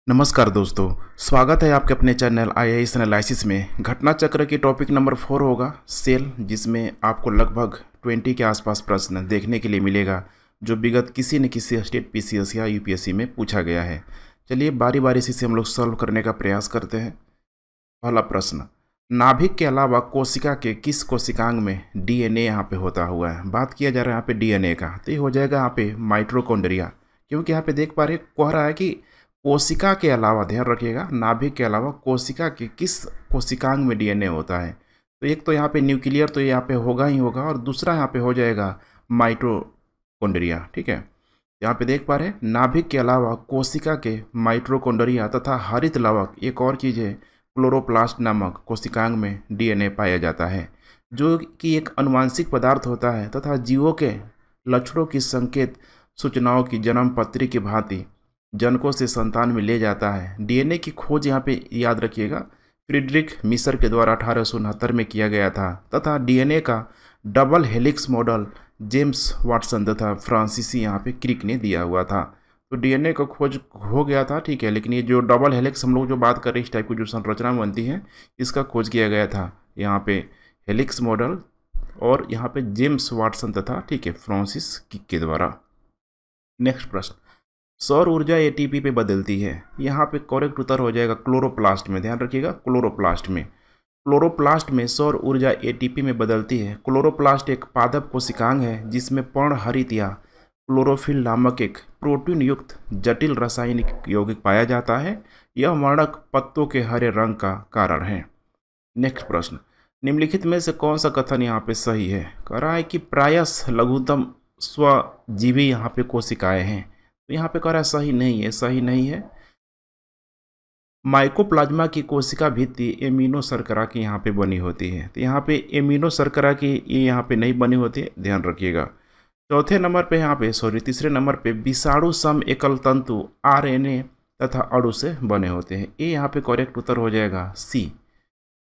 नमस्कार दोस्तों, स्वागत है आपके अपने चैनल आईएएस एनालिसिस में। घटना चक्र की टॉपिक नंबर 4 होगा सेल, जिसमें आपको लगभग 20 के आसपास प्रश्न देखने के लिए मिलेगा जो विगत किसी न किसी स्टेट पीसीएस या यूपीएससी में पूछा गया है। चलिए बारी बारी से इसे हम लोग सॉल्व करने का प्रयास करते हैं। पहला प्रश्न, नाभिक के अलावा कोशिका के किस कोशिकांग में डीएनए यहाँ पे होता हुआ है। बात किया जा रहा है यहाँ पे डीएनए का, तो ये हो जाएगा यहाँ पे माइटोकॉन्ड्रिया, क्योंकि यहाँ पे देख पा रहे कह रहा है कि कोशिका के अलावा, ध्यान रखिएगा, नाभिक के अलावा कोशिका के किस कोशिकांग में डीएनए होता है। तो एक तो यहाँ पे न्यूक्लियर तो यहाँ पे होगा ही होगा, और दूसरा यहाँ पे हो जाएगा माइटोकॉन्ड्रिया। ठीक है, यहाँ पे देख पा रहे हैं नाभिक के अलावा कोशिका के माइटोकॉन्ड्रिया तथा हरित लवक, एक और चीज़ है क्लोरोप्लास्ट नामक कोशिकांग में डीएनए पाया जाता है, जो कि एक अनुवांशिक पदार्थ होता है तथा जीवों के लक्षणों की संकेत सूचनाओं की जन्म पत्री की भांति जनकों से संतान में ले जाता है। डीएनए की खोज यहाँ पे याद रखिएगा फ्रीडरिक मिसर के द्वारा 1869 में किया गया था, तथा डीएनए का double helix model James Watson तथा फ्रांसीसी यहाँ पे क्रिक ने दिया हुआ था। तो डीएनए का खोज हो गया था, ठीक है, लेकिन ये जो डबल हेलिक्स हम लोग जो बात कर रहे हैं, इस टाइप की जो संरचना बनती है, इसका खोज किया गया था यहाँ पे हेलिक्स मॉडल, और यहाँ पे जेम्स वाटसन तथा, ठीक है, फ्रांसिस क्रिक के द्वारा। नेक्स्ट प्रश्न, सौर ऊर्जा एटीपी पे बदलती है। यहाँ पे करेक्ट उत्तर हो जाएगा क्लोरोप्लास्ट में। ध्यान रखिएगा, क्लोरोप्लास्ट में सौर ऊर्जा एटीपी में बदलती है। क्लोरोप्लास्ट एक पादप कोशिकांग है जिसमें पर्णहरित या क्लोरोफिल नामक एक प्रोटीन युक्त जटिल रासायनिक यौगिक पाया जाता है। यह वर्णक पत्तों के हरे रंग का कारण है। नेक्स्ट प्रश्न, निम्नलिखित में से कौन सा कथन यहाँ पे सही है। कह रहा है कि प्रायश लघुतम स्वजीवी यहाँ पे कोशिकाएं हैं। तो यहाँ पे कह रहा है सही नहीं है, सही नहीं है। माइकोप्लाज्मा की कोशिका भित्ति एमिनो शर्करा की यहाँ पे बनी होती है, तो यहाँ पे एमिनो शर्करा की ये यहाँ पे नहीं बनी होती है, ध्यान रखिएगा। तीसरे नंबर पे विषाणु सम एकल तंतु आरएनए तथा अणु से बने होते हैं। ये यहाँ पे करेक्ट उत्तर हो जाएगा सी।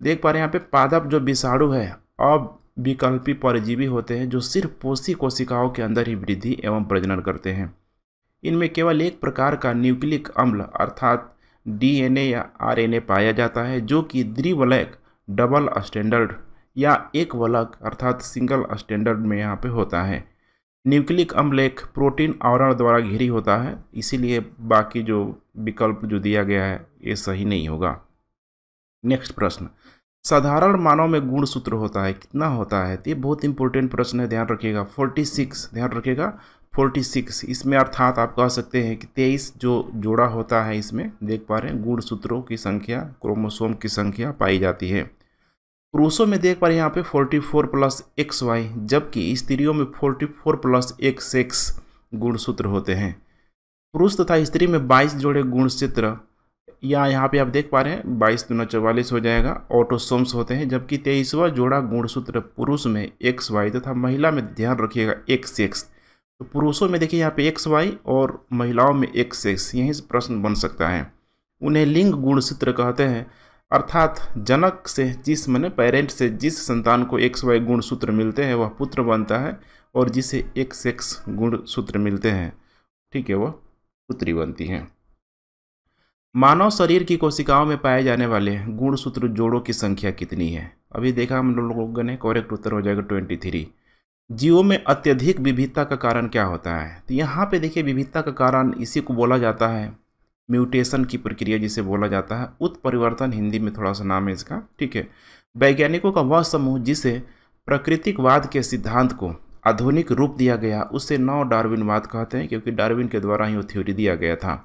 देख पा रहे हैं यहाँ पे पादप जो विषाणु है अविकल्पी परजीवी होते हैं जो सिर्फ पोषी कोशिकाओं के अंदर ही वृद्धि एवं प्रजनन करते हैं। इनमें केवल एक प्रकार का न्यूक्लिक अम्ल अर्थात डीएनए या आरएनए पाया जाता है जो कि द्विवलयक डबल स्टैंडर्ड या एक वलक अर्थात सिंगल स्टैंडर्ड में यहाँ पे होता है। न्यूक्लिक अम्ल एक प्रोटीन आवरण द्वारा घिरी होता है, इसीलिए बाकी जो विकल्प जो दिया गया है ये सही नहीं होगा। नेक्स्ट प्रश्न, साधारण मानव में गुणसूत्र होता है, कितना होता है। तो ये बहुत इंपॉर्टेंट प्रश्न है, ध्यान रखिएगा। 46, ध्यान रखिएगा 46। इसमें अर्थात आप कह सकते हैं कि 23 जो जोड़ा होता है, इसमें देख पा रहे हैं गुणसूत्रों की संख्या, क्रोमोसोम की संख्या पाई जाती है। पुरुषों में देख पा रहे हैं यहाँ पे 44 प्लस XY, जबकि स्त्रियों में 44 प्लस XX गुणसूत्र होते हैं। पुरुष तथा स्त्री में 22 जोड़े गुणसूत्र, या यहाँ पे आप देख पा रहे हैं 22 दूना 44 हो जाएगा, ऑटोसोम्स होते हैं, जबकि 23वां जोड़ा गुणसूत्र पुरुष में XY तथा महिला में, ध्यान रखिएगा, XX। तो पुरुषों में देखिए यहाँ पे XY और महिलाओं में XX, यहीं से प्रश्न बन सकता है। उन्हें लिंग गुणसूत्र कहते हैं, अर्थात जनक से जिस माने पेरेंट से जिस संतान को XY गुणसूत्र मिलते हैं वह पुत्र बनता है, और जिसे XX गुणसूत्र मिलते हैं, ठीक है, वह पुत्री बनती हैं। मानव शरीर की कोशिकाओं में पाए जाने वाले गुणसूत्र जोड़ों की संख्या कितनी है। अभी देखा हम लोगों ने, करेक्ट उत्तर हो जाएगा 23। जीवों में अत्यधिक विविधता का कारण क्या होता है। तो यहाँ पे देखिए विविधता का कारण इसी को बोला जाता है म्यूटेशन की प्रक्रिया, जिसे बोला जाता है उत्परिवर्तन, हिंदी में थोड़ा सा नाम है इसका, ठीक है। वैज्ञानिकों का वह समूह जिसे प्राकृतिकवाद के सिद्धांत को आधुनिक रूप दिया गया उसे नव डार्विनवाद कहते हैं, क्योंकि डार्विन के द्वारा ही वो थ्योरी दिया गया था।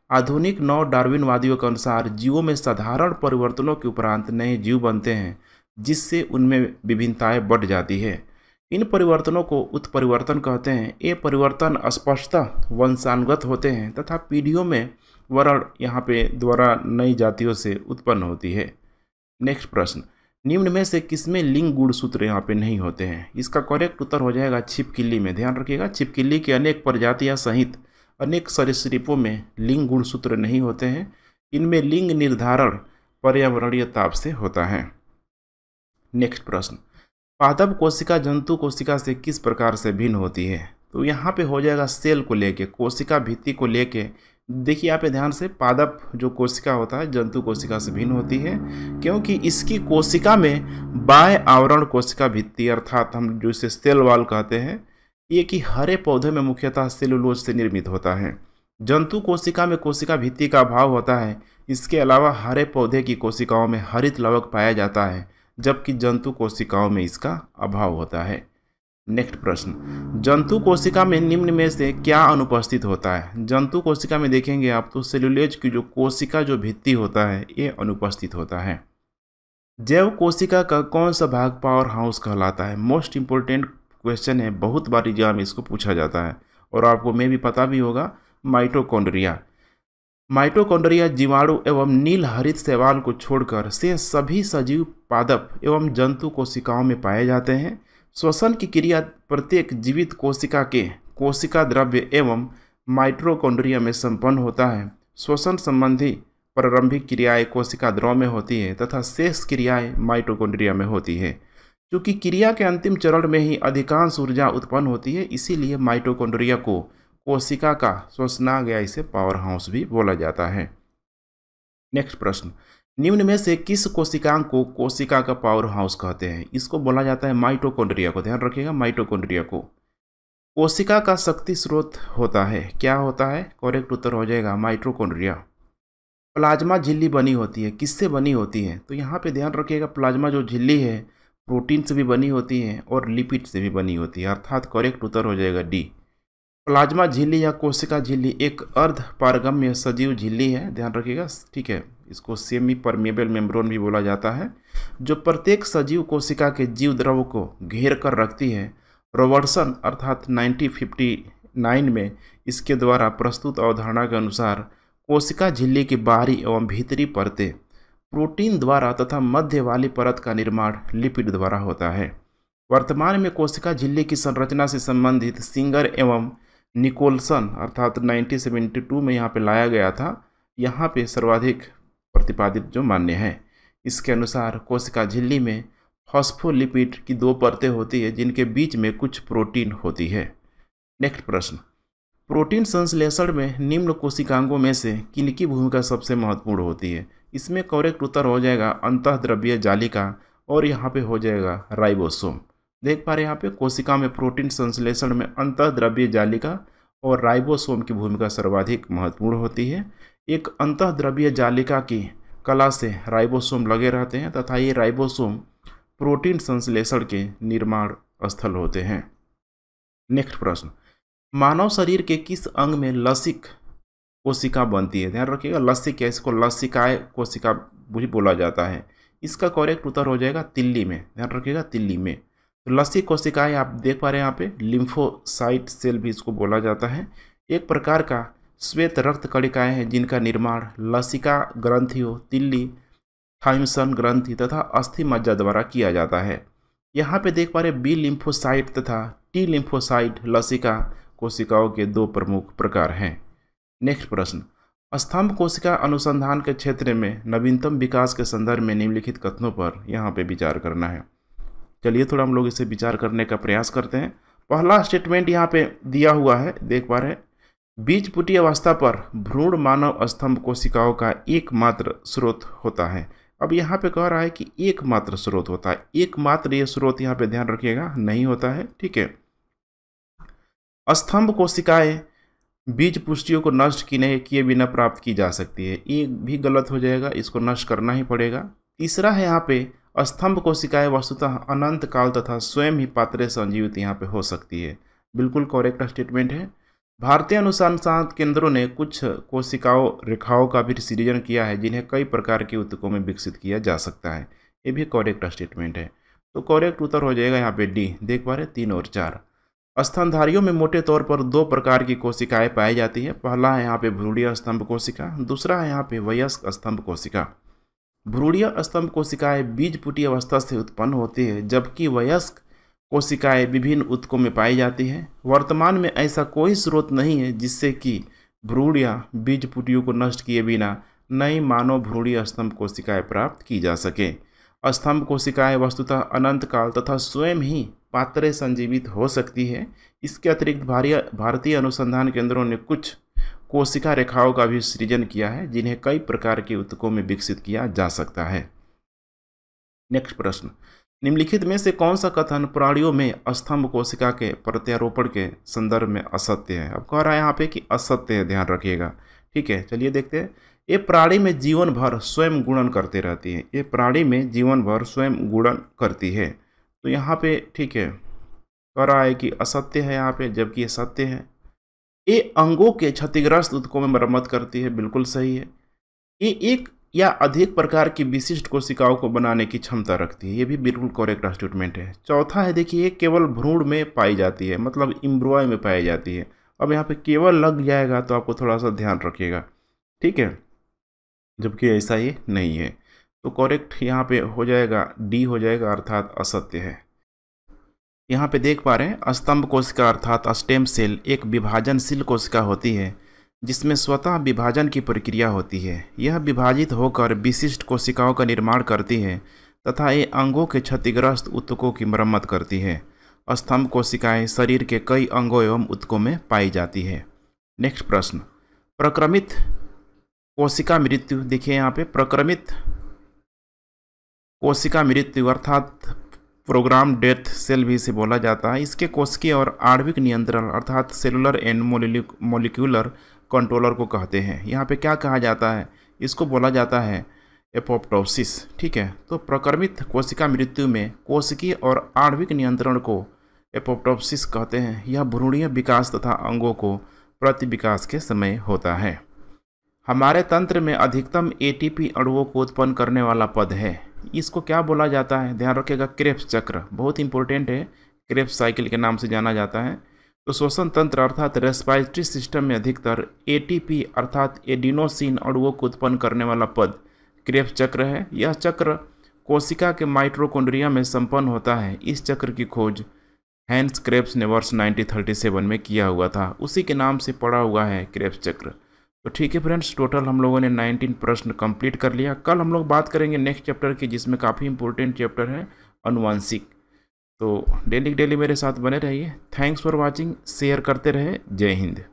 आधुनिक नव डार्विनवादियों के अनुसार जीवों में साधारण परिवर्तनों के उपरांत नए जीव बनते हैं, जिससे उनमें विभिन्नताएं बढ़ जाती है। इन परिवर्तनों को उत्परिवर्तन कहते हैं। ये परिवर्तन स्पष्टतः वंशानुगत होते हैं तथा पीढ़ियों में वर्ण यहाँ पे द्वारा नई जातियों से उत्पन्न होती है। नेक्स्ट प्रश्न, निम्न में से किसमें लिंग गुणसूत्र यहाँ पे नहीं होते हैं। इसका करेक्ट उत्तर हो जाएगा छिपकली में। ध्यान रखिएगा, छिपकली की अनेक प्रजातियां सहित अनेक सरीसृपों में लिंग गुणसूत्र नहीं होते हैं। इनमें लिंग निर्धारण पर्यावरणीय ताप से होता है। नेक्स्ट प्रश्न, पादप कोशिका जंतु कोशिका से किस प्रकार से भिन्न होती है। तो यहाँ पे हो जाएगा सेल को लेके, कोशिका भित्ति को लेके देखिए यहाँ पे ध्यान से, पादप जो कोशिका होता है जंतु कोशिका से भिन्न होती है, क्योंकि इसकी कोशिका में बाह्य आवरण कोशिका भित्ति, अर्थात हम जो इसे सेल वॉल कहते हैं, ये कि हरे पौधे में मुख्यतः सेलुलोज से निर्मित होता है। जंतु कोशिका में कोशिका भित्ति का अभाव होता है। इसके अलावा हरे पौधे की कोशिकाओं में हरित लवक पाया जाता है, जबकि जंतु कोशिकाओं में इसका अभाव होता है। नेक्स्ट प्रश्न, जंतु कोशिका में निम्न में से क्या अनुपस्थित होता है? जंतु कोशिका में देखेंगे आप तो सेलुलोज की जो कोशिका जो भित्ति होता है ये अनुपस्थित होता है। जैव कोशिका का कौन सा भाग पावर हाउस कहलाता है? मोस्ट इंपोर्टेंट क्वेश्चन है, बहुत बार एग्जाम इसको पूछा जाता है और आपको में भी पता भी होगा। माइटोकॉन्ड्रिया। माइटोकॉन्ड्रिया जीवाणु एवं नील हरित शैवाल को छोड़कर से सभी सजीव पादप एवं जंतु कोशिकाओं में पाए जाते हैं। श्वसन की क्रिया प्रत्येक जीवित कोशिका के कोशिका द्रव्य एवं माइटोकॉन्ड्रिया में संपन्न होता है। श्वसन संबंधी प्रारंभिक क्रियाएं कोशिका द्रव में होती है तथा शेष क्रियाएं माइटोकॉन्ड्रिया में होती है। क्योंकि क्रिया के अंतिम चरण में ही अधिकांश ऊर्जा उत्पन्न होती है, इसीलिए माइटोकॉन्ड्रिया को कोशिका का श्वसनांग या इसे पावर हाउस भी बोला जाता है। नेक्स्ट प्रश्न, निम्न में से किस कोशिकांग को कोशिका का पावर हाउस कहते हैं? इसको बोला जाता है माइटोकॉन्ड्रिया को। ध्यान रखिएगा, माइटोकॉन्ड्रिया को कोशिका का शक्ति स्रोत होता है। क्या होता है? करेक्ट उत्तर हो जाएगा माइटोकॉन्ड्रिया। प्लाज्मा झिल्ली बनी होती है, किससे बनी होती है? तो यहाँ पे ध्यान रखिएगा, प्लाज्मा जो झिल्ली है प्रोटीन से भी बनी होती है और लिपिड से भी बनी होती है, अर्थात करेक्ट उत्तर हो जाएगा डी। प्लाज्मा झिल्ली या कोशिका झिल्ली एक अर्ध पारगम्य सजीव झिल्ली है, ध्यान रखिएगा, ठीक है। इसको सेमी परमेबल मेम्ब्रेन भी बोला जाता है, जो प्रत्येक सजीव कोशिका के जीव द्रव को घेर कर रखती है। रॉबर्टसन अर्थात 1959 में इसके द्वारा प्रस्तुत अवधारणा के अनुसार कोशिका झिल्ली की बाहरी एवं भीतरी परतें प्रोटीन द्वारा तथा मध्य वाली परत का निर्माण लिपिड द्वारा होता है। वर्तमान में कोशिका झिल्ली की संरचना से संबंधित सिंगर एवं निकोलसन अर्थात 1972 में यहाँ पे लाया गया था, यहाँ पे सर्वाधिक प्रतिपादित जो मान्य है। इसके अनुसार कोशिका झिल्ली में फॉस्फोलिपिड की 2 परतें होती है जिनके बीच में कुछ प्रोटीन होती है। नेक्स्ट प्रश्न, प्रोटीन संश्लेषण में निम्न कोशिकांगों में से किनकी भूमिका सबसे महत्वपूर्ण होती है? इसमें करेक्ट उत्तर हो जाएगा अंतःद्रव्यीय जालिका और यहाँ पे हो जाएगा राइबोसोम। देख पा रहे हैं यहाँ पे कोशिका में प्रोटीन संश्लेषण में अंतःद्रव्यीय जालिका और राइबोसोम की भूमिका सर्वाधिक महत्वपूर्ण होती है। एक अंतःद्रव्यीय जालिका की कला से राइबोसोम लगे रहते हैं तथा ये राइबोसोम प्रोटीन संश्लेषण के निर्माण स्थल होते हैं। नेक्स्ट प्रश्न, मानव शरीर के किस अंग में लसिक कोशिका बनती है? ध्यान रखिएगा, लसिक है, इसको लसिकाय कोशिका भी बोला जाता है। इसका करेक्ट उत्तर हो जाएगा तिल्ली में। ध्यान रखिएगा, तिल्ली में। तो लसिक कोशिकाएं आप देख पा रहे हैं यहाँ पे, लिम्फोसाइट सेल भी इसको बोला जाता है। एक प्रकार का श्वेत रक्त कणिकाएं हैं जिनका निर्माण लसिका ग्रंथियों, तिल्ली, थाइमसन ग्रंथि तथा अस्थि मज्जा द्वारा किया जाता है। यहाँ पे देख पा रहे बी लिम्फोसाइट तथा टी लिम्फोसाइट लसिका कोशिकाओं के 2 प्रमुख प्रकार हैं। नेक्स्ट प्रश्न, स्तंभ कोशिका अनुसंधान के क्षेत्र में नवीनतम विकास के संदर्भ में निम्नलिखित कथनों पर यहाँ पे विचार करना है। चलिए थोड़ा हम लोग इसे विचार करने का प्रयास करते हैं। पहला स्टेटमेंट यहाँ पे दिया हुआ है, देख पा रहे हैं, बीजपुटी अवस्था पर भ्रूण मानव स्तंभ कोशिकाओं का एकमात्र स्रोत होता है। अब यहाँ पे कह रहा है कि एकमात्र स्रोत होता है। एकमात्र ये स्रोत यहाँ पे ध्यान रखिएगा नहीं होता है, ठीक है। स्तंभ कोशिकाएं बीज पुष्टियों को नष्ट किए बिना प्राप्त की जा सकती है, ये भी गलत हो जाएगा, इसको नष्ट करना ही पड़ेगा। तीसरा है यहाँ पे स्तंभ कोशिकाएं वस्तुतः अनंत काल तथा स्वयं ही पात्रे संजीवित यहाँ पे हो सकती है। बिल्कुल करेक्ट स्टेटमेंट है। भारतीय अनुसंधान केंद्रों ने कुछ कोशिकाओं रेखाओं का भी सृजन किया है जिन्हें कई प्रकार के ऊतकों में विकसित किया जा सकता है, ये भी करेक्ट स्टेटमेंट है। तो करेक्ट उत्तर हो जाएगा यहाँ पे डी। देख पा रहे 3 और 4। स्तनधारियों में मोटे तौर पर 2 प्रकार की कोशिकाएं पाई जाती है। पहला है यहाँ पे भ्रूणीय स्तंभ कोशिका, दूसरा है यहाँ पे वयस्क स्तंभ कोशिका। भ्रूणीय स्तंभ कोशिकाएं बीजपुटी अवस्था से उत्पन्न होती है, जबकि वयस्क कोशिकाएं विभिन्न ऊतकों में पाई जाती हैं। वर्तमान में ऐसा कोई स्रोत नहीं है जिससे कि भ्रूण या बीजपुटियों को नष्ट किए बिना नई मानव भ्रूणीय स्तंभ कोशिकाएं प्राप्त की जा सके। स्तंभ कोशिकाएं वस्तुतः अनंत काल तथा स्वयं ही पात्रे संजीवित हो सकती है। इसके अतिरिक्त भारतीय अनुसंधान केंद्रों ने कुछ कोशिका रेखाओं का भी सृजन किया है, जिन्हें कई प्रकार के ऊतकों में विकसित किया जा सकता है। नेक्स्ट प्रश्न, निम्नलिखित में से कौन सा कथन प्राणियों में स्तंभ कोशिका के प्रत्यारोपण के संदर्भ में असत्य है? अब कह रहा है यहाँ पे कि असत्य है, ध्यान रखिएगा। ठीक है, चलिए देखते हैं। ये प्राणी में जीवन भर स्वयं गुणन करते रहती है, ये प्राणी में जीवन भर स्वयं गुणन करती है, तो यहाँ पे ठीक है कह रहा है कि असत्य है यहाँ पे, जबकि ये सत्य है। ये अंगों के क्षतिग्रस्त ऊतकों में मरम्मत करती है, बिल्कुल सही है। ये एक या अधिक प्रकार की विशिष्ट कोशिकाओं को बनाने की क्षमता रखती है, ये भी बिल्कुल करेक्ट स्टेटमेंट है। चौथा है, देखिए केवल भ्रूण में पाई जाती है, मतलब इम्ब्रॉय में पाई जाती है। अब यहाँ पे केवल लग जाएगा तो आपको थोड़ा सा ध्यान रखिएगा, ठीक है, जबकि ऐसा ये नहीं है। तो करेक्ट यहाँ पे हो जाएगा डी हो जाएगा, अर्थात असत्य है। यहाँ पे देख पा रहे हैं स्तंभ कोशिका अर्थात स्टेम सेल एक विभाजनशील कोशिका होती है, जिसमें स्वतः विभाजन की प्रक्रिया होती है। यह विभाजित होकर विशिष्ट कोशिकाओं का निर्माण करती है तथा ये अंगों के क्षतिग्रस्त ऊतकों की मरम्मत करती है। स्तंभ कोशिकाएं शरीर के कई अंगों एवं ऊतकों में पाई जाती है। नेक्स्ट प्रश्न, प्रक्रमित कोशिका मृत्यु। देखिए यहाँ पे प्रक्रमित कोशिका मृत्यु अर्थात प्रोग्राम डेथ सेल भी इसे बोला जाता है। इसके कोशिकीय और आणविक नियंत्रण अर्थात सेलुलर एंड मोलिक्यूलर कंट्रोलर को कहते हैं। यहाँ पे क्या कहा जाता है, इसको बोला जाता है एपोप्टोसिस। ठीक है, तो प्रक्रमित कोशिका मृत्यु में कोशिकीय और आणविक नियंत्रण को एपोप्टोसिस कहते हैं। यह भ्रूणीय विकास तथा अंगों को प्रति विकास के समय होता है। हमारे तंत्र में अधिकतम एटीपी अणुओं को उत्पन्न करने वाला पद है, इसको क्या बोला जाता है? ध्यान रखिएगा, क्रेब्स चक्र, बहुत इंपॉर्टेंट है, क्रेब्स साइकिल के नाम से जाना जाता है। तो श्वसन तंत्र अर्थात रेस्पिरेटरी सिस्टम में अधिकतर एटीपी अर्थात एडिनोसिन अणुओं को उत्पन्न करने वाला पद क्रेब्स चक्र है। यह चक्र कोशिका के माइटोकॉन्ड्रिया में संपन्न होता है। इस चक्र की खोज हैंस क्रेब्स ने वर्ष 1937 में किया हुआ था, उसी के नाम से पड़ा हुआ है क्रेब्स चक्र। तो ठीक है फ्रेंड्स, टोटल हम लोगों ने 19 प्रश्न कंप्लीट कर लिया। कल हम लोग बात करेंगे नेक्स्ट चैप्टर की, जिसमें काफ़ी इंपॉर्टेंट चैप्टर है अनुवांशिक। तो डेली मेरे साथ बने रहिए। थैंक्स फॉर वाचिंग, शेयर करते रहे। जय हिंद।